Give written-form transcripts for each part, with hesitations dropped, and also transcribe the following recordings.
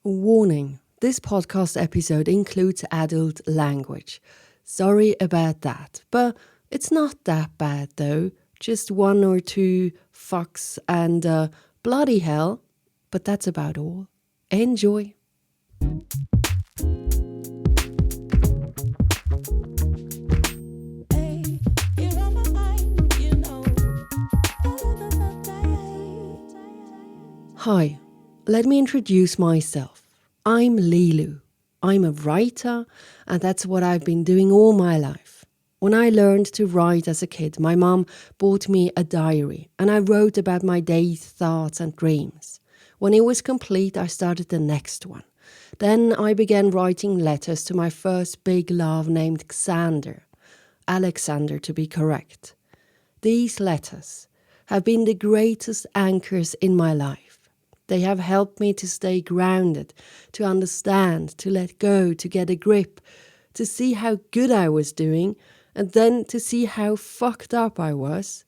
Warning, this podcast episode includes adult language. Sorry about that, but it's not that bad though. Just one or two fucks and bloody hell, but that's about all. Enjoy. Hi, let me introduce myself. I'm Lilou. I'm a writer, and that's what I've been doing all my life. When I learned to write as a kid, my mom bought me a diary, and I wrote about my days, thoughts, and dreams. When it was complete, I started the next one. Then I began writing letters to my first big love named Xander. Alexander, to be correct. These letters have been the greatest anchors in my life. They have helped me to stay grounded, to understand, to let go, to get a grip, to see how good I was doing, and then to see how fucked up I was.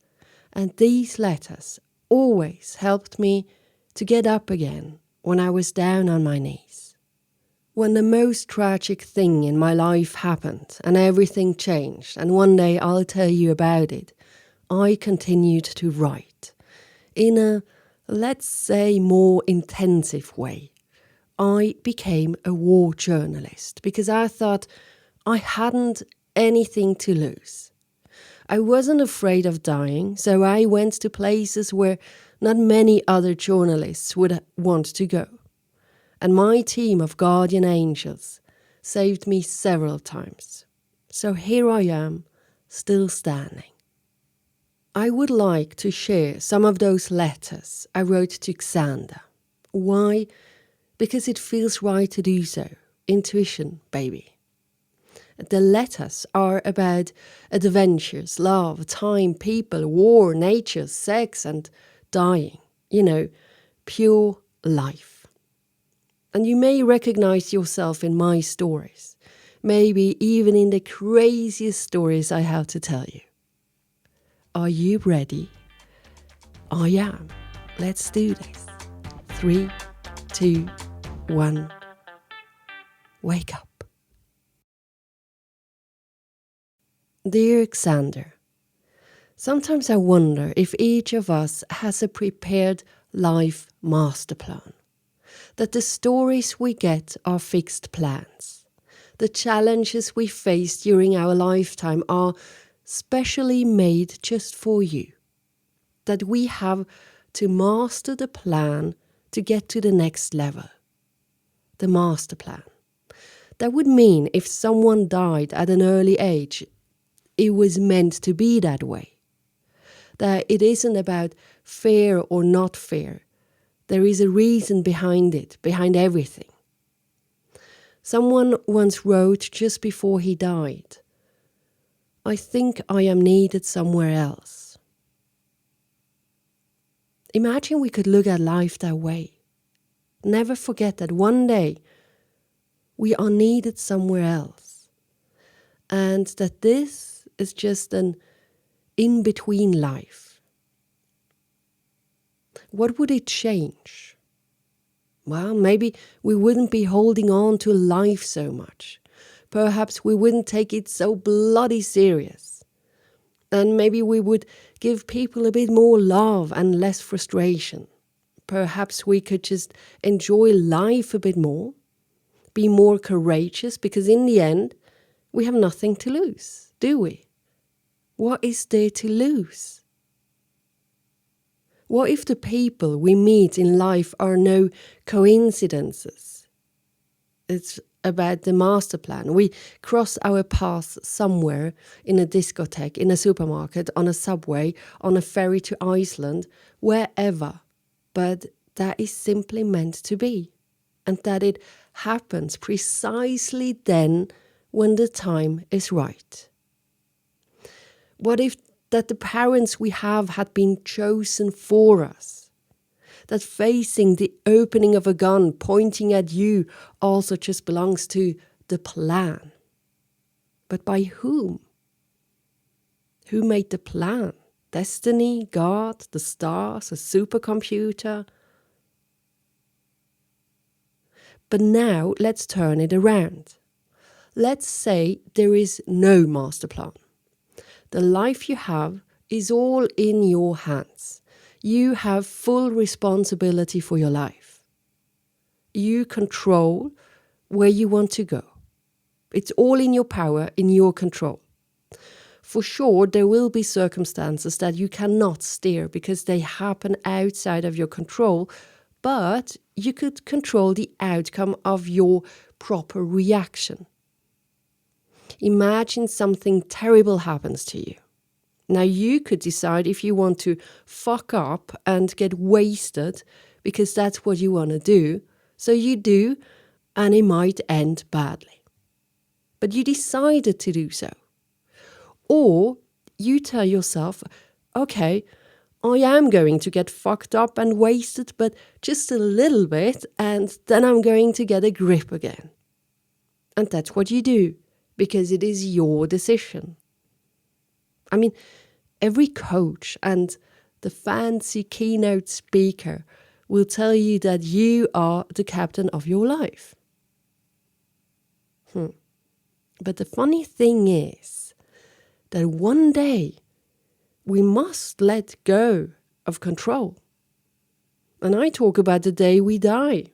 And these letters always helped me to get up again when I was down on my knees. When the most tragic thing in my life happened and everything changed, and one day I'll tell you about it, I continued to write in a, let's say, more intensive way. I became a war journalist because I thought I hadn't anything to lose. I wasn't afraid of dying, so I went to places where not many other journalists would want to go. And my team of guardian angels saved me several times. So here I am, still standing. I would like to share some of those letters I wrote to Xander. Why? Because it feels right to do so. Intuition, baby. The letters are about adventures, love, time, people, war, nature, sex, and dying. Pure life. And you may recognize yourself in my stories, maybe even in the craziest stories I have to tell you. Are you ready? I am. Let's do this. 3, 2, 1. Wake up. Dear Xander, sometimes I wonder if each of us has a prepared life master plan. That the stories we get are fixed plans. The challenges we face during our lifetime are specially made just for you. That we have to master the plan to get to the next level. The master plan. That would mean if someone died at an early age, it was meant to be that way. That it isn't about fair or not fair. There is a reason behind it, behind everything. Someone once wrote just before he died, I think I am needed somewhere else. Imagine we could look at life that way. Never forget that one day we are needed somewhere else. And that this is just an in-between life. What would it change? Well, maybe we wouldn't be holding on to life so much. Perhaps we wouldn't take it so bloody serious. And maybe we would give people a bit more love and less frustration. Perhaps we could just enjoy life a bit more, be more courageous, because in the end, we have nothing to lose, do we? What is there to lose? What if the people we meet in life are no coincidences? It's about the master plan. We cross our paths somewhere, in a discotheque, in a supermarket, on a subway, on a ferry to Iceland, wherever. But that is simply meant to be. And that it happens precisely then when the time is right. What if that the parents we have had been chosen for us? That facing the opening of a gun pointing at you also just belongs to the plan. But by whom? Who made the plan? Destiny, God, the stars, a supercomputer? But now let's turn it around. Let's say there is no master plan. The life you have is all in your hands. You have full responsibility for your life. You control where you want to go. It's all in your power, in your control. For sure, there will be circumstances that you cannot steer because they happen outside of your control, but you could control the outcome of your proper reaction. Imagine something terrible happens to you. Now you could decide if you want to fuck up and get wasted because that's what you want to do. So you do, and it might end badly. But you decided to do so. Or you tell yourself, okay, I am going to get fucked up and wasted, but just a little bit, and then I'm going to get a grip again. And that's what you do, because it is your decision. I mean, every coach and the fancy keynote speaker will tell you that you are the captain of your life. But the funny thing is that one day we must let go of control. And I talk about the day we die.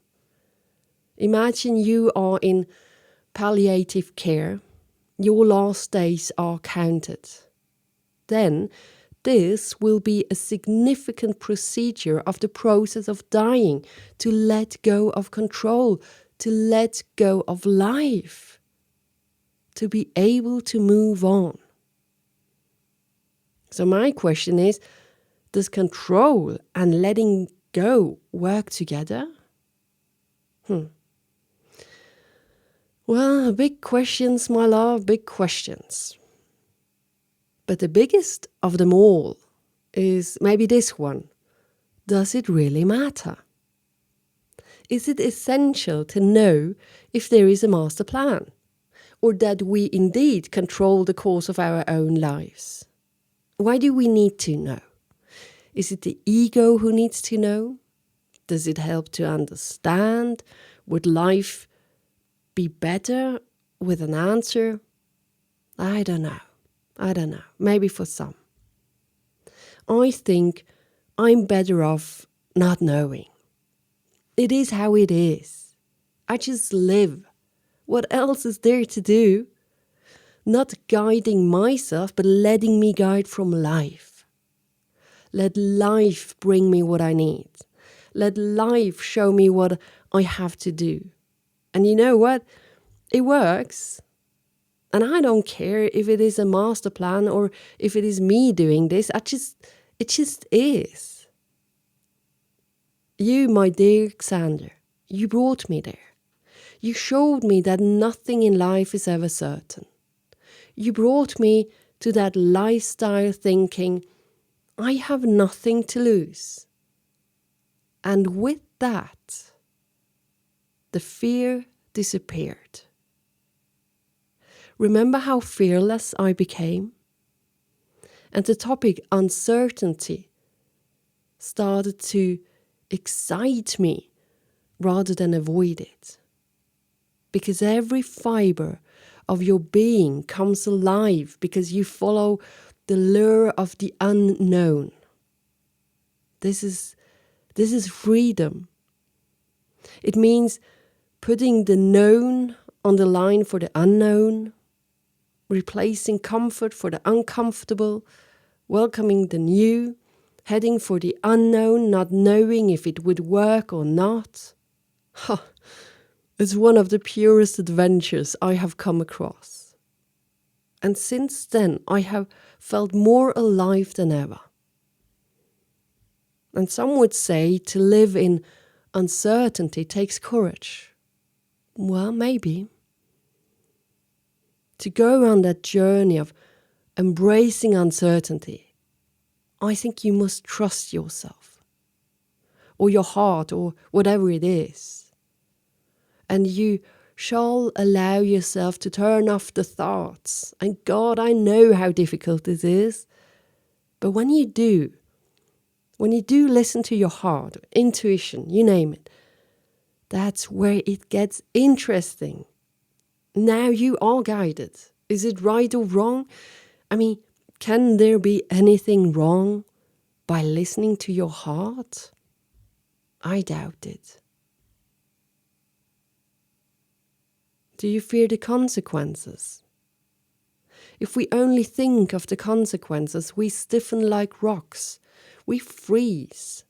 Imagine you are in palliative care. Your last days are counted. Then this will be a significant procedure of the process of dying, to let go of control, to let go of life, to be able to move on. So my question is, does control and letting go work together? Well, big questions, my love, big questions. But the biggest of them all is maybe this one. Does it really matter? Is it essential to know if there is a master plan, or that we indeed control the course of our own lives? Why do we need to know? Is it the ego who needs to know? Does it help to understand? Would life be better with an answer? I don't know. Maybe for some. I think I'm better off not knowing. It is how it is. I just live. What else is there to do? Not guiding myself, but letting me guide from life. Let life bring me what I need. Let life show me what I have to do. And you know what? It works. And I don't care if it is a master plan or if it is me doing this. It just is. You, my dear Xander, you brought me there. You showed me that nothing in life is ever certain. You brought me to that lifestyle thinking, I have nothing to lose. And with that, the fear disappeared. Remember how fearless I became? And the topic uncertainty started to excite me rather than avoid it. Because every fiber of your being comes alive because you follow the lure of the unknown. This is freedom. It means putting the known on the line for the unknown, replacing comfort for the uncomfortable, welcoming the new, heading for the unknown, not knowing if it would work or not. It's one of the purest adventures I have come across. And since then, I have felt more alive than ever. And some would say to live in uncertainty takes courage. Well, maybe. To go on that journey of embracing uncertainty, I think you must trust yourself, or your heart, or whatever it is. And you shall allow yourself to turn off the thoughts. And God, I know how difficult this is. But when you do listen to your heart, intuition, you name it, That's where it gets interesting. Now you are guided. Is it right or wrong? I mean, can there be anything wrong by listening to your heart? I doubt it. Do you fear the consequences? If we only think of the consequences, we stiffen like rocks. We freeze.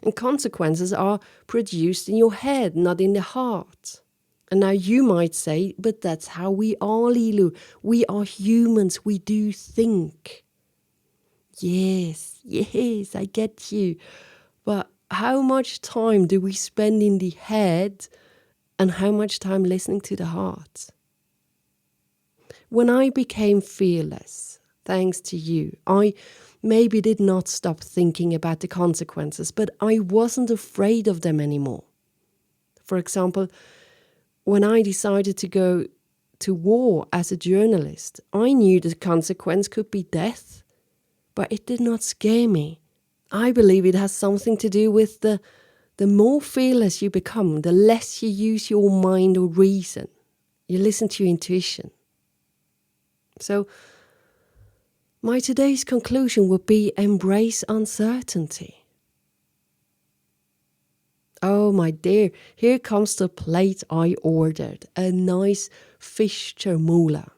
And consequences are produced in your head, not in the heart. And now you might say, but that's how we are, Lilou. We are humans, we do think. Yes, I get you. But how much time do we spend in the head and how much time listening to the heart? When I became fearless, thanks to you, I maybe did not stop thinking about the consequences, but I wasn't afraid of them anymore. For example, when I decided to go to war as a journalist, I knew the consequence could be death, but it did not scare me. I believe it has something to do with the more fearless you become, the less you use your mind or reason. You listen to your intuition. So, my today's conclusion would be embrace uncertainty. Oh my dear, here comes the plate I ordered. A nice fish chermoula.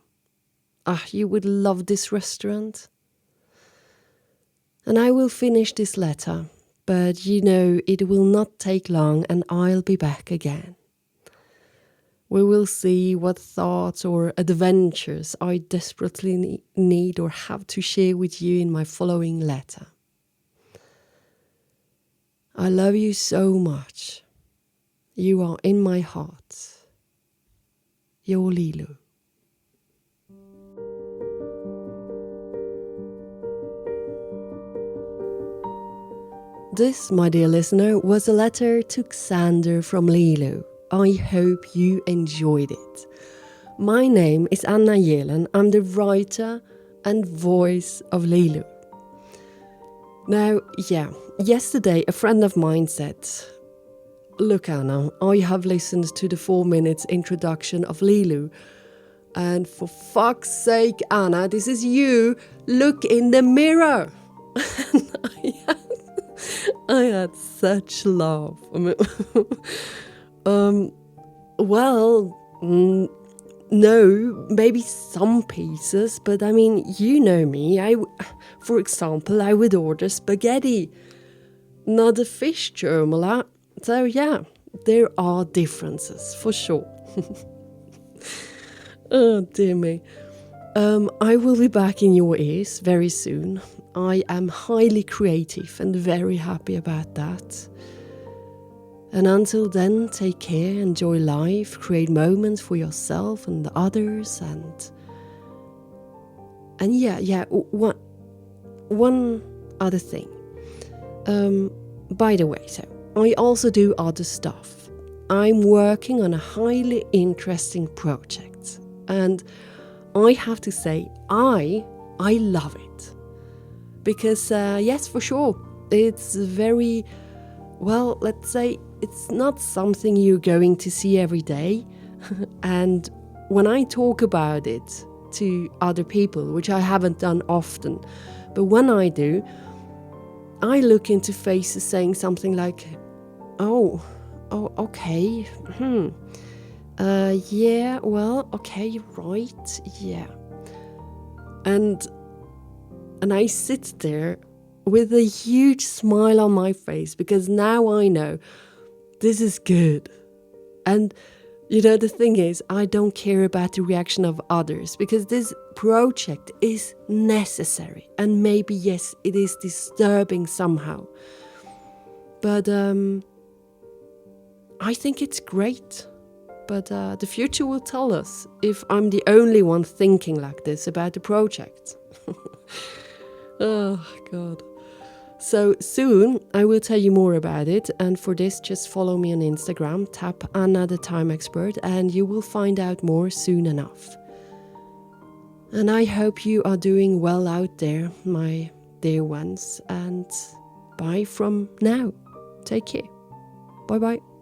You would love this restaurant. And I will finish this letter, but you know it will not take long and I'll be back again. We will see what thoughts or adventures I desperately need or have to share with you in my following letter. I love you so much. You are in my heart. Your Lilou. This, my dear listener, was a letter to Xander from Lilou. I hope you enjoyed it. My name is Anna Jelen. I'm the writer and voice of Lilou. Now, yesterday a friend of mine said, "Look, Anna, I have listened to the 4 minutes introduction of Lilou. And for fuck's sake, Anna, this is you. Look in the mirror." I had such love. No, maybe some pieces, but I mean, you know me. For example, I would order spaghetti, not a fish chermoula. So yeah, there are differences for sure. Oh dear me. I will be back in your ears very soon. I am highly creative and very happy about that. And until then, take care, enjoy life, create moments for yourself and the others, and one other thing. By the way, so I also do other stuff. I'm working on a highly interesting project, and I have to say, I love it. Because, yes, for sure, it's very, well, let's say, it's not something you're going to see every day. And when I talk about it to other people, which I haven't done often, but when I do, I look into faces saying something like, oh, okay, yeah, well, okay, right, yeah. And I sit there with a huge smile on my face, because now I know this is good. And you know, the thing is, I don't care about the reaction of others, because this project is necessary. And maybe, yes, it is disturbing somehow. But I think it's great. But the future will tell us if I'm the only one thinking like this about the project. Oh, God. So soon I will tell you more about it, and for this just follow me on Instagram, tap Anna the Time Expert, and you will find out more soon enough. And I hope you are doing well out there, my dear ones, and bye from now. Take care. Bye bye.